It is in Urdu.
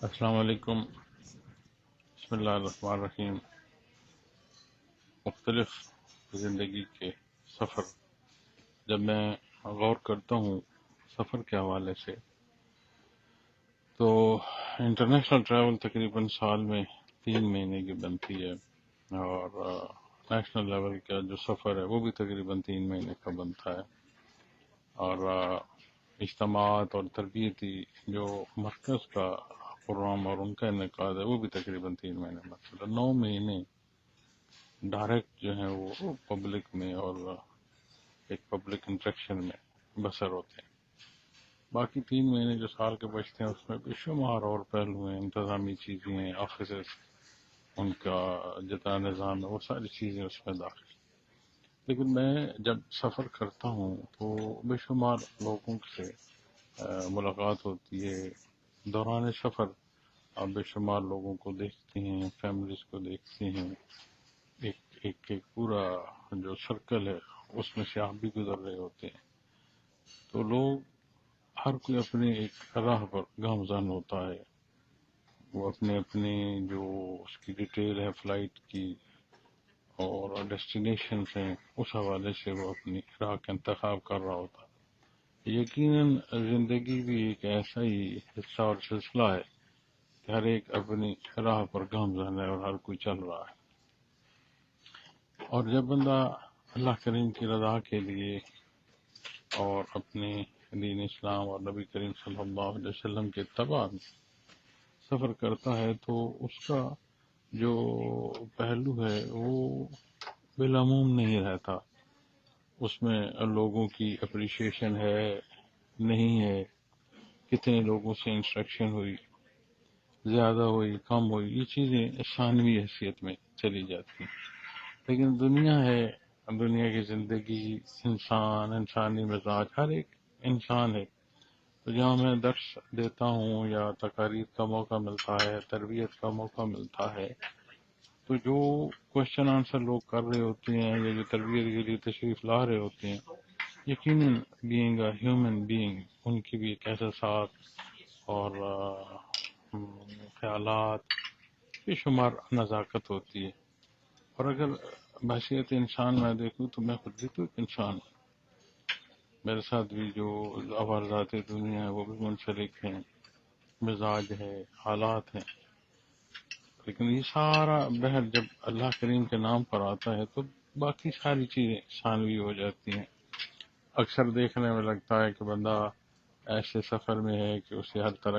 السلام علیکم۔ بسم اللہ الرحمن الرحیم۔ مختلف زندگی کے سفر جب میں غور کرتا ہوں سفر کے حوالے سے، تو انٹرنیشنل ٹریول تقریباً سال میں 3 مہینے کی بنتی ہے، اور نیشنل لیول کا جو سفر ہے وہ بھی تقریباً 3 مہینے کا بنتا ہے، اور اجتماعات اور تربیتی جو مرکز کا پروگرام اور ان کا انعقاد ہے وہ بھی تقریباً 3 مہینے بنتا ہے۔ 9 مہینے ڈائریکٹ جو ہیں وہ پبلک میں اور ایک پبلک انٹریکشن میں بسر ہوتے ہیں۔ باقی 3 مہینے جو سال کے بچتے ہیں اس میں بے شمار اور پہلو ہیں، انتظامی چیزیں ہیں، آفیسز، ان کا جتنا نظام ہے وہ ساری چیزیں اس میں داخل۔ لیکن میں جب سفر کرتا ہوں تو بے شمار لوگوں سے ملاقات ہوتی ہے۔ دوران سفر آپ بے شمار لوگوں کو دیکھتے ہیں، فیملیز کو دیکھتے ہیں، ایک پورا جو سرکل ہے اس میں سے آپ بھی گزر رہے ہوتے ہیں، تو لوگ ہر کوئی اپنے ایک راہ پر گامزن ہوتا ہے، وہ اپنے جو اس کی ڈیٹیل ہے فلائٹ کی اور ڈیسٹینیشن ہیں اس حوالے سے وہ اپنی راہ کا انتخاب کر رہا ہوتا ہے۔ یقیناً زندگی بھی ایک ایسا ہی حصہ اور سلسلہ ہے کہ ہر ایک اپنی راہ پر گامزن ہے اور ہر کوئی چل رہا ہے، اور جب بندہ اللہ کریم کی رضا کے لیے اور اپنے دین اسلام اور نبی کریم صلی اللہ علیہ وسلم کے اتباع میں سفر کرتا ہے تو اس کا جو پہلو ہے وہ بالعموم نہیں رہتا۔ اس میں لوگوں کی اپریشیشن ہے نہیں ہے، کتنے لوگوں سے انسٹرکشن ہوئی، زیادہ ہوئی کم ہوئی، یہ چیزیں ثانوی حیثیت میں چلی جاتی ہیں۔ لیکن دنیا ہے، دنیا کی زندگی، انسانی مزاج، ہر ایک انسان ہے، تو جہاں میں درس دیتا ہوں یا تقاریر کا موقع ملتا ہے، تربیت کا موقع ملتا ہے، تو جو کوشچن آنسر لوگ کر رہے ہوتے ہیں یا جو تربیت کے لیے تشریف لا رہے ہوتے ہیں، یقیناً being a human being in کی بھی ایک احساسات اور خیالات بے شمار نزاکت ہوتی ہے۔ اور اگر بحثیت انسان میں دیکھوں تو میں خود بھی تو ایک انسان ہوں، میرے ساتھ بھی جو عوارضات دنیا ہے وہ بھی منسلک ہیں، مزاج ہے، حالات ہیں، لیکن یہ سارا بحر جب اللہ کریم کے نام پر آتا ہے تو باقی ساری چیزیں ثانوی ہو جاتی ہیں۔ اکثر دیکھنے میں لگتا ہے کہ بندہ ایسے سفر میں ہے کہ اسے ہر طرح